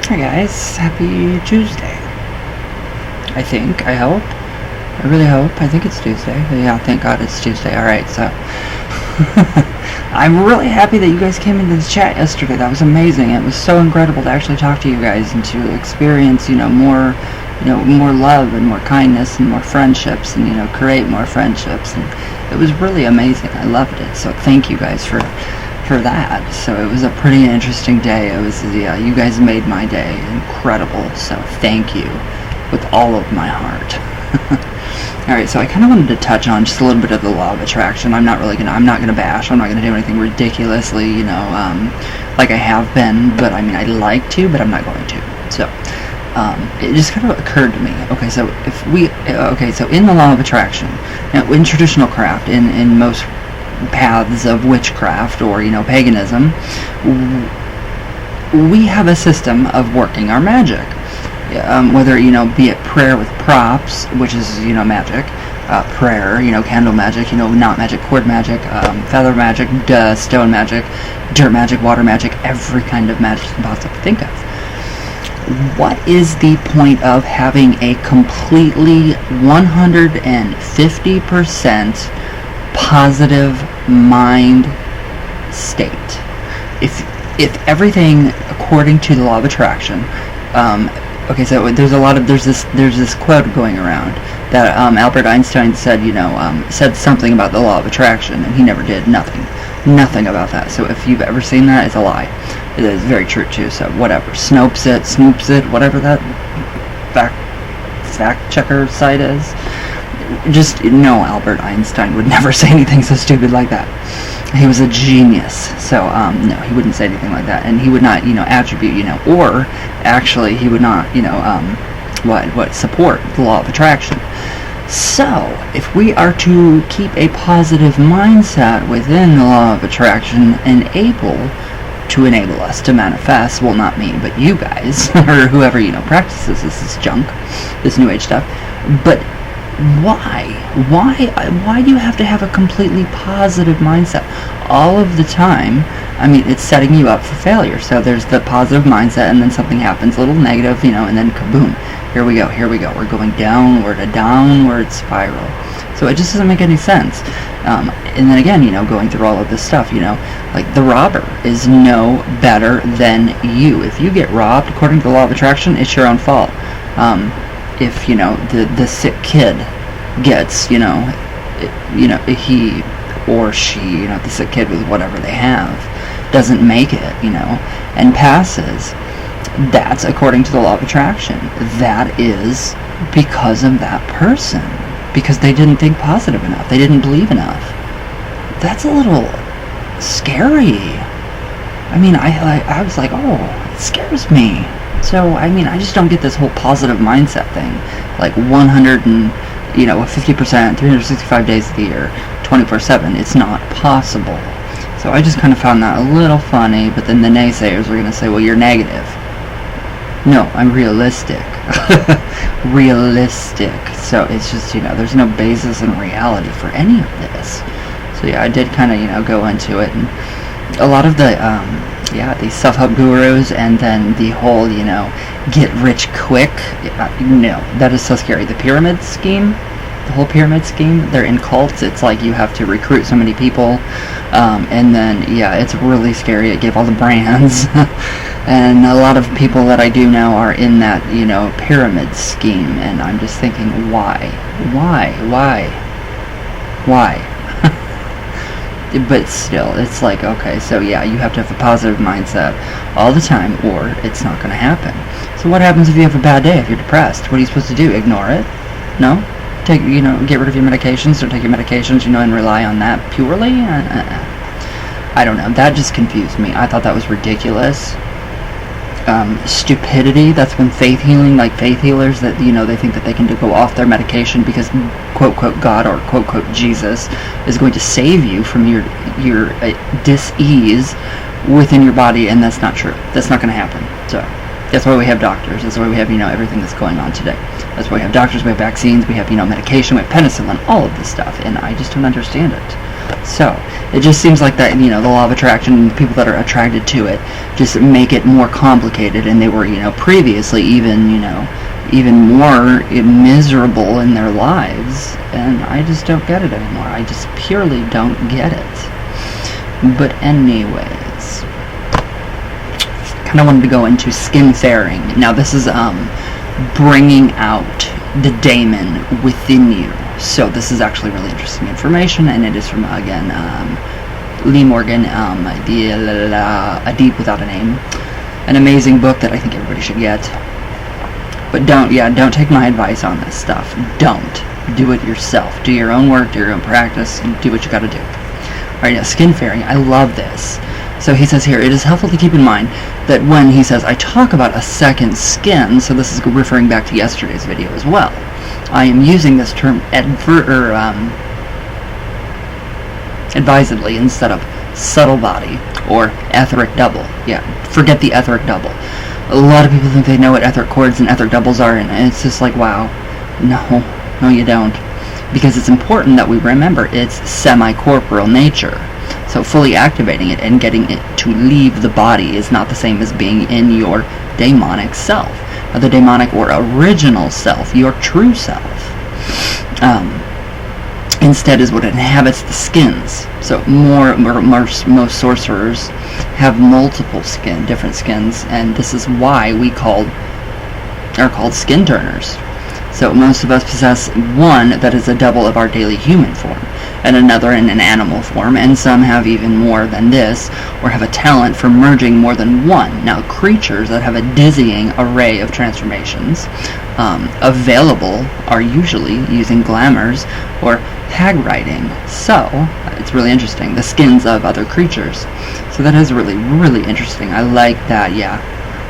Hi guys, happy Tuesday. I think, I hope, I really hope, I think it's Tuesday. Yeah, thank God it's Tuesday. Alright, so I'm really happy that you guys came into the chat yesterday. That was amazing. It was so incredible to actually talk to you guys and to experience, more love and more kindness and more friendships and, create more friendships. And it was really amazing. I loved it. So thank you guys for that. So it was a pretty interesting day. It was, you guys made my day incredible. So thank you with all of my heart. Alright, so I kind of wanted to touch on just a little bit of the law of attraction. I'm not gonna bash. I'm not gonna do anything ridiculously, like I have been, but I mean, I'd like to, but I'm not going to. So, it just kind of occurred to me. Okay, so so in the law of attraction, in traditional craft, in most paths of witchcraft or paganism, we have a system of working our magic, whether be it prayer with props, which is magic, prayer, candle magic, knot magic, cord magic, feather magic, stone magic, dirt magic, water magic, every kind of magic you can possibly think of. What is the point of having a completely 150% positive mind state? If everything according to the law of attraction, so there's this quote going around that Albert Einstein said said something about the law of attraction, and he never did nothing about that. So if you've ever seen that, it's a lie. It is very true too. So whatever, snoops it, whatever that fact checker site is. Just no, Albert Einstein would never say anything so stupid like that. He was a genius. So no, he wouldn't say anything like that, and he would not attribute or actually he would not support the law of attraction. So if we are to keep a positive mindset within the law of attraction and able to enable us to manifest, well, not me, but you guys or whoever practices this junk, this new age stuff, but why do you have to have a completely positive mindset all of the time? I mean, it's setting you up for failure. So there's the positive mindset, and then something happens, a little negative, and then kaboom, here we go, we're going downward, a downward spiral. So it just doesn't make any sense. And then again, going through all of this stuff, like the robber is no better than you. If you get robbed, according to the law of attraction, it's your own fault. If the sick kid gets he or she, the sick kid with whatever they have, doesn't make it, and passes, that's according to the law of attraction. That is because of that person, because they didn't think positive enough, they didn't believe enough. That's a little scary. I mean, I was like, oh, it scares me. So, I mean, I just don't get this whole positive mindset thing. Like 50%, 365 days of the year, 24/7. It's not possible. So I just kind of found that a little funny, but then the naysayers were going to say, well, you're negative. No, I'm realistic. Realistic. So it's just, there's no basis in reality for any of this. So yeah, I did kind of, go into it. And a lot of the the self-help gurus, and then the whole, get rich quick. No, that is so scary. The pyramid scheme, the whole pyramid scheme, they're in cults. It's like you have to recruit so many people, and then, it's really scary. It gave all the brands, and a lot of people that I do know are in that, pyramid scheme, and I'm just thinking, why? But still, it's like, okay, so yeah, you have to have a positive mindset all the time, or it's not going to happen. So what happens if you have a bad day, if you're depressed? What are you supposed to do? Ignore it? No? Get rid of your medications, or take your medications, and rely on that purely? I don't know. That just confused me. I thought that was ridiculous. Stupidity. That's when faith healing, like faith healers, that they think that they can go off their medication because quote quote God or quote quote Jesus is going to save you from your dis-ease within your body, and that's not true. That's not going to happen. So That's why we have doctors. That's why we have, everything that's going on today. That's why we have doctors, we have vaccines, we have, medication, we have penicillin, all of this stuff, and I just don't understand it. So, it just seems like that, the law of attraction, people that are attracted to it, just make it more complicated, and they were, previously even more miserable in their lives, and I just don't get it anymore. I just purely don't get it. But anyways, kind of wanted to go into skin fairing. Now this is bringing out the daemon within you. So this is actually really interesting information, and it is from, again, Lee Morgan, A Deep Without a Name. An amazing book that I think everybody should get. But don't take my advice on this stuff. Don't. Do it yourself. Do your own work, do your own practice, and do what you gotta do. Alright, now skin fairing. I love this. So he says here, it is helpful to keep in mind that when he says, I talk about a second skin, so this is referring back to yesterday's video as well. I am using this term advisedly instead of subtle body or etheric double. Yeah, forget the etheric double. A lot of people think they know what etheric chords and etheric doubles are, and it's just like, wow, no you don't. Because it's important that we remember its semi-corporeal nature. So fully activating it and getting it to leave the body is not the same as being in your demonic self. Or the demonic or original self, your true self. Instead is what inhabits the skins. So most sorcerers have multiple different skins, and this is why are called skin turners. So most of us possess one that is a double of our daily human form, and another in an animal form, and some have even more than this, or have a talent for merging more than one. Now, creatures that have a dizzying array of transformations available are usually using glamours or hag writing. So, it's really interesting, the skins of other creatures. So that is really, really interesting. I like that,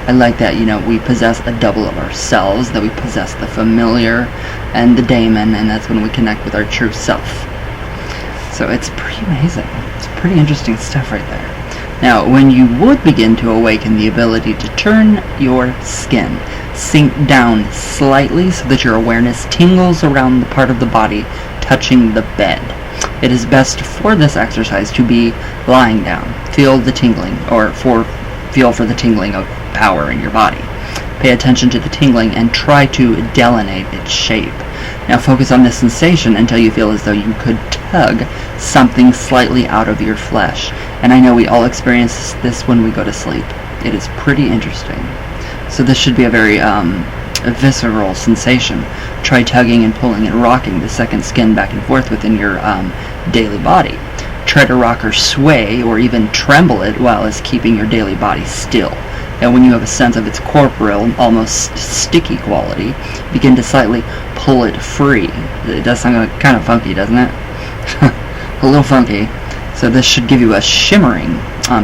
I like that, we possess a double of ourselves, that we possess the familiar and the daemon, and that's when we connect with our true self. So it's pretty amazing. It's pretty interesting stuff right there. Now, when you would begin to awaken the ability to turn your skin, sink down slightly so that your awareness tingles around the part of the body touching the bed. It is best for this exercise to be lying down. Feel the tingling, or feel for the tingling of power in your body. Pay attention to the tingling and try to delineate its shape. Now focus on this sensation until you feel as though you could tug something slightly out of your flesh. And I know we all experience this when we go to sleep. It is pretty interesting. So this should be a very visceral sensation. Try tugging and pulling and rocking the second skin back and forth within your daily body. Try to rock or sway or even tremble it while it's keeping your daily body still. And when you have a sense of its corporeal, almost sticky quality, begin to slightly pull it free. It does sound kind of funky, doesn't it? A little funky. So this should give you a shimmering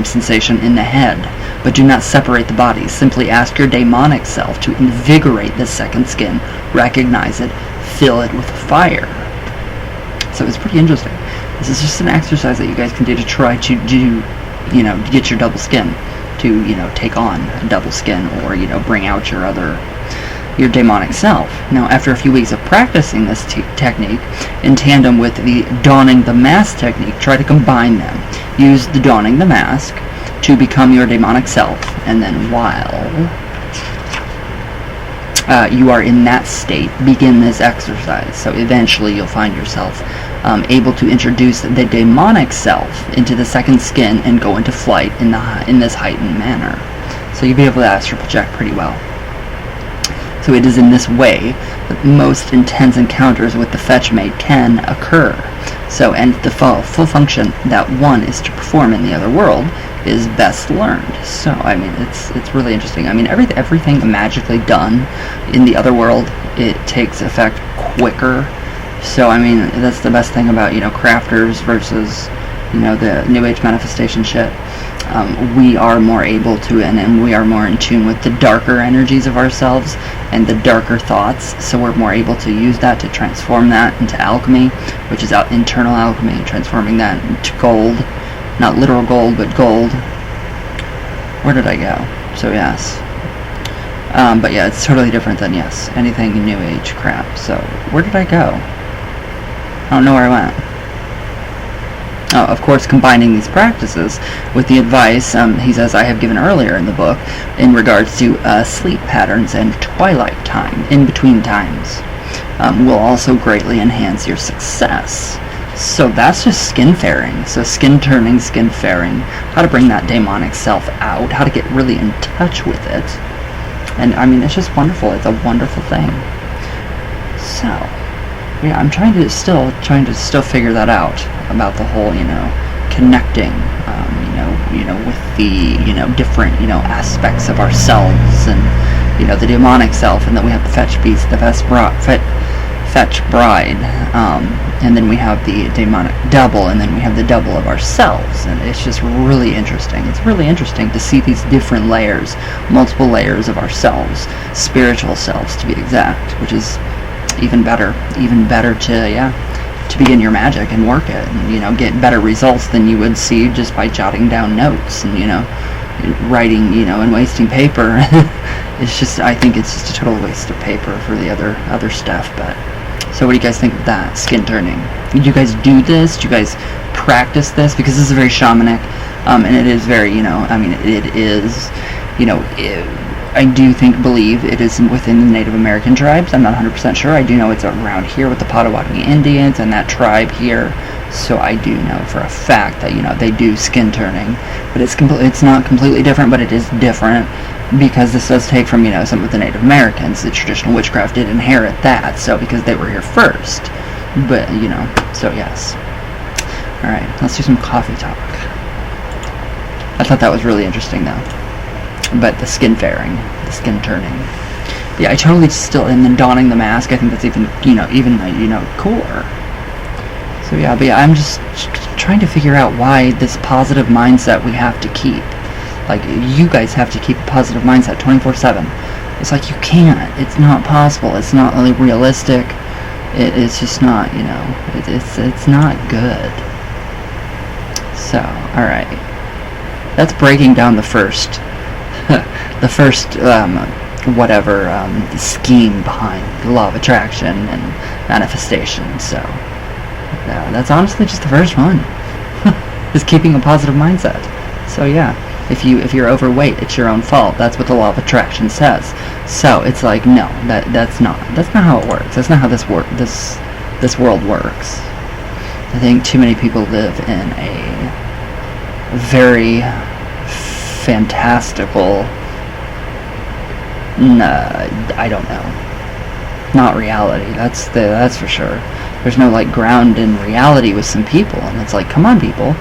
sensation in the head. But do not separate the body. Simply ask your demonic self to invigorate the second skin, recognize it, fill it with fire. So it's pretty interesting. This is just an exercise that you guys can do to try to do, to get your double skin, to, take on a double skin, or, bring out your demonic self. Now, after a few weeks of practicing this technique, in tandem with the donning the mask technique, try to combine them. Use the donning the mask to become your demonic self, and then while you are in that state, begin this exercise. So eventually you'll find yourself able to introduce the demonic self into the second skin and go into flight in this heightened manner. So you'll be able to astral project pretty well. So it is in this way that most intense encounters with the fetch maid can occur. So, and the full function that one is to perform in the other world is best learned. So, I mean, it's really interesting. I mean, everything magically done in the other world, it takes effect quicker. So, I mean, that's the best thing about, crafters versus, the New Age manifestation shit. We are more able to, and we are more in tune with the darker energies of ourselves and the darker thoughts, so we're more able to use that to transform that into alchemy, which is internal alchemy, transforming that into gold. Not literal gold, but gold. Where did I go? So yes. But yeah, it's totally different than, yes, anything New Age crap. So, where did I go? I don't know where I went. Oh, of course, combining these practices with the advice, he says, I have given earlier in the book in regards to sleep patterns and twilight time, in between times, will also greatly enhance your success. So that's just skin fairing. So skin turning, skin fairing, how to bring that demonic self out, how to get really in touch with it. And I mean, it's just wonderful. It's a wonderful thing. So, yeah, I'm trying to still figure that out about the whole, connecting, with the, different, aspects of ourselves, and, the demonic self, and then we have the fetch beast, the fetch bride, and then we have the demonic double, and then we have the double of ourselves, and it's just really interesting. It's really interesting to see these different layers, multiple layers of ourselves, spiritual selves to be exact, which is even better to begin your magic and work it, and get better results than you would see just by jotting down notes and writing and wasting paper. It's just, I think it's just a total waste of paper for the other stuff. But so what do you guys think of that skin turning? Do you guys do this? Do you guys practice this? Because this is very shamanic, and it is very, it is, I do believe it is within the Native American tribes. I'm not 100% sure. I do know it's around here with the Potawatomi Indians and that tribe here. So I do know for a fact that, they do skin turning. But it's not completely different, but it is different because this does take from, some of the Native Americans. The traditional witchcraft did inherit that, so because they were here first. But, so yes. Alright, let's do some coffee talk. I thought that was really interesting, though. But the skin fairing, the skin turning. Yeah, I totally still, and then donning the mask, I think that's even cooler. So yeah, but yeah, I'm just trying to figure out why this positive mindset we have to keep. Like, you guys have to keep a positive mindset 24/7. It's like, you can't. It's not possible. It's not really realistic. It's just not, it's not good. So, alright. That's breaking down the first scheme behind the law of attraction and manifestation. So that's honestly just the first one. Is keeping a positive mindset. So yeah, if you're overweight, it's your own fault. That's what the law of attraction says. So it's like, no, that's not how it works. That's not how this world works. I think too many people live in a very fantastical, I don't know, not reality. That's for sure. There's no ground in reality with some people, and it's like, come on, people,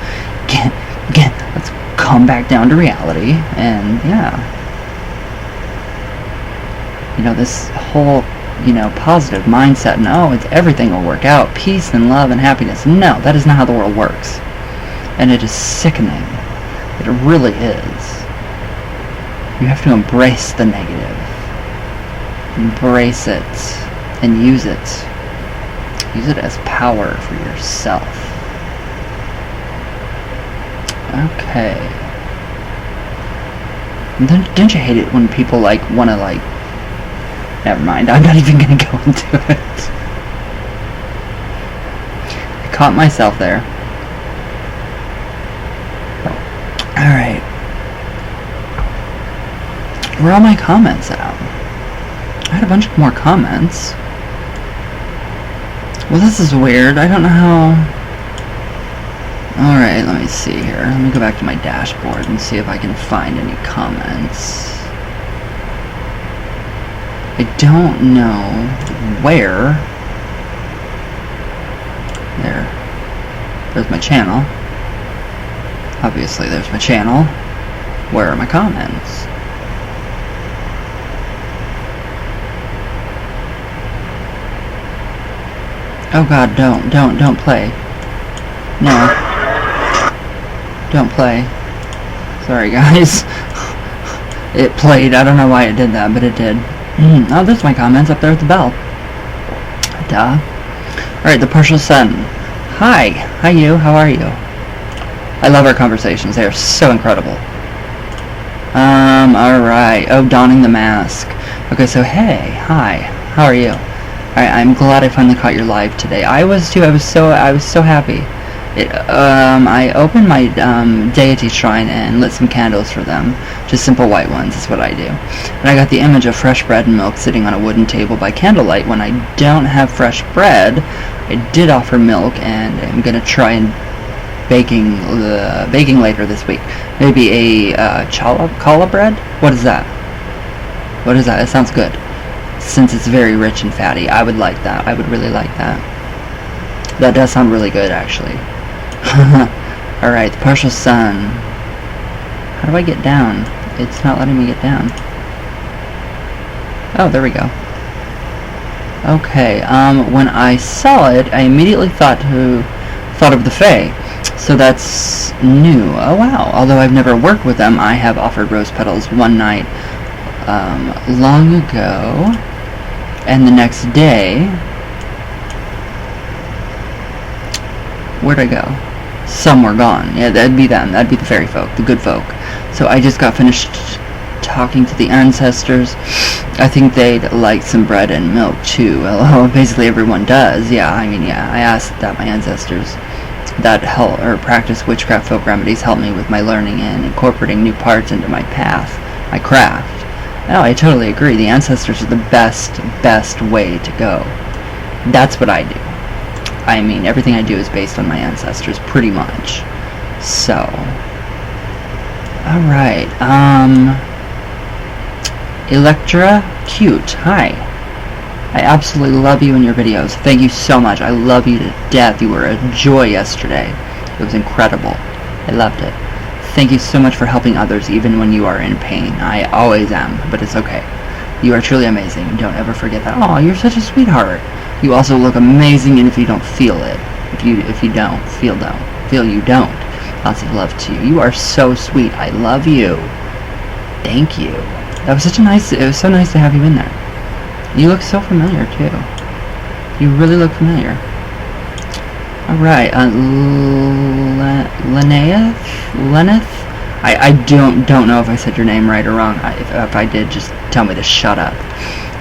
let's come back down to reality. And yeah, this whole positive mindset, and it's everything will work out, peace and love and happiness. No, that is not how the world works, and it is sickening. It really is. You have to embrace the negative. Embrace it and use it. Use it as power for yourself. Okay. Don't you hate it when people want to never mind, I'm not even gonna go into it. I caught myself there. Alright. Where are all my comments at? I had a bunch more comments. Well, this is weird. I don't know how... Alright, let me see here. Let me go back to my dashboard and see if I can find any comments. I don't know where... There's my channel. Obviously, there's my channel. Where are my comments? Oh god, don't play. No. Don't play. Sorry, guys. It played. I don't know why it did that, but it did. Oh, there's my comments up there with the bell. Duh. Alright, the partial sun. Hi. Hi, you. How are you? I love our conversations. They are so incredible. Alright. Oh, donning the mask. Okay, so hey, hi, how are you? Alright, I'm glad I finally caught your live today. I was too. I was so happy. I opened my deity shrine and lit some candles for them. Just simple white ones, that's what I do. And I got the image of fresh bread and milk sitting on a wooden table by candlelight. When I don't have fresh bread, I did offer milk, and I'm gonna try and baking later this week. Maybe a challah bread? What is that? What is that? It sounds good. Since it's very rich and fatty, I would like that. I would really like that. That does sound really good, actually. Alright, the partial sun. How do I get down? It's not letting me get down. Oh, there we go. Okay, when I saw it, I immediately thought of the Fae. So that's new. Oh wow. Although I've never worked with them, I have offered rose petals one night long ago, and the next day, where'd I go? Some were gone. Yeah, that'd be them. That'd be the fairy folk, the good folk. So I just got finished talking to the ancestors. I think they'd like some bread and milk too. Well, basically everyone does. Yeah, I mean, yeah, I asked that my ancestors that help or practice witchcraft folk remedies help me with my learning and incorporating new parts into my path, my craft. Oh, I totally agree. The ancestors are the best way to go. That's what I do. I mean, everything I do is based on my ancestors, pretty much. So, alright, Electra Cute, hi. I absolutely love you and your videos. Thank you so much. I love you to death. You were a joy yesterday. It was incredible. I loved it. Thank you so much for helping others even when you are in pain. I always am, but it's okay. You are truly amazing. Don't ever forget that. Oh, you're such a sweetheart. You also look amazing, and if you don't feel it, if you don't feel you don't. Lots of love to you. You are so sweet. I love you. Thank you. That was it was so nice to have you in there. You look so familiar too. You really look familiar. Alright, Leneth? I don't know if I said your name right or wrong. If I did, just tell me to shut up.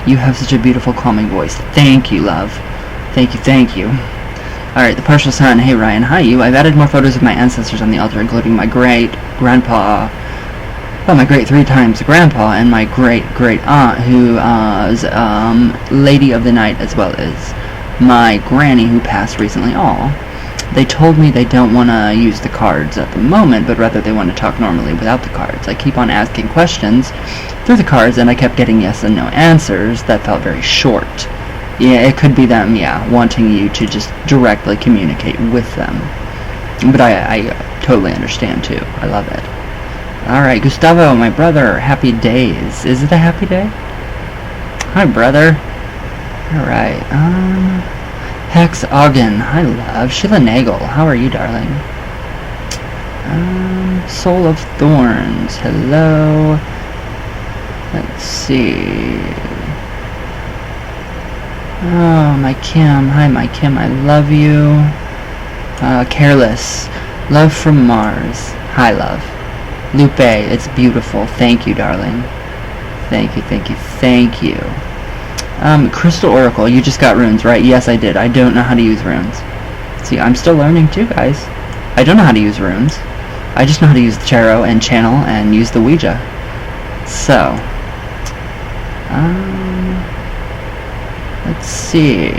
You have such a beautiful, calming voice. Thank you, love. Thank you. Alright, the partial sun. Hey, Ryan. Hi, you. I've added more photos of my ancestors on the altar, including my great-grandpa, well, my great 3 times grandpa, and my great-great-aunt, who is Lady of the Night, as well as my granny, who passed recently. Aw. They told me they don't want to use the cards at the moment, but rather they want to talk normally without the cards. I keep on asking questions through the cards, and I kept getting yes and no answers that felt very short. Yeah, it could be them, yeah, wanting you to just directly communicate with them. But I totally understand, too. I love it. Alright, Gustavo, my brother, happy days. Is it a happy day? Hi, brother. Alright, Hex Ogden, hi love. Sheila Nagel, how are you, darling? Soul of Thorns, hello. Let's see. Oh, my Kim, hi my Kim, I love you. Careless, love from Mars, hi love. Lupe, it's beautiful, thank you, darling. Thank you. Crystal Oracle, you just got runes, right? Yes, I did. I don't know how to use runes. See, I'm still learning too, guys. I don't know how to use runes. I just know how to use the tarot and channel and use the Ouija. So, let's see.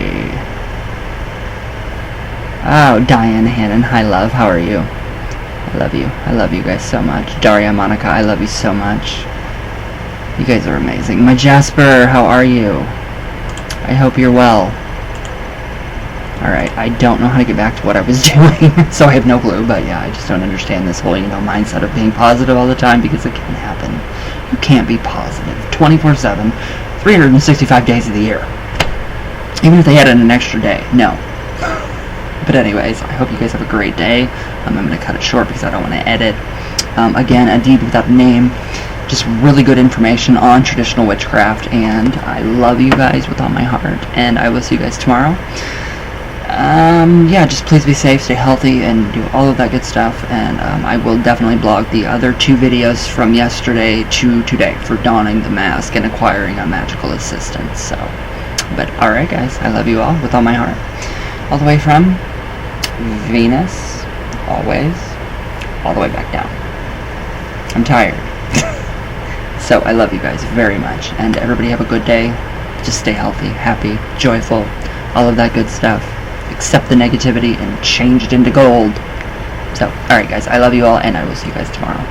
Oh, Diane Hannon, hi love, how are you? I love you guys so much. Daria Monica, I love you so much. You guys are amazing. My Jasper, how are you? I hope you're well. Alright, I don't know how to get back to what I was doing, so I have no clue, but yeah, I just don't understand this whole, mindset of being positive all the time, because it can't happen. You can't be positive 24/7, 365 days of the year. Even if they added an extra day. No. But anyways, I hope you guys have a great day. I'm going to cut it short because I don't want to edit. Again, a deed without a name. Just really good information on traditional witchcraft, and I love you guys with all my heart, and I will see you guys tomorrow. yeah, just please be safe, stay healthy, and do all of that good stuff. And I will definitely blog the other 2 videos from yesterday to today for donning the mask and acquiring a magical assistant. So, but alright guys, I love you all with all my heart. All the way from Venus, always, all the way back down. I'm tired. So I love you guys very much, and everybody have a good day. Just stay healthy, happy, joyful, all of that good stuff. Accept the negativity and change it into gold. So, alright guys, I love you all, and I will see you guys tomorrow.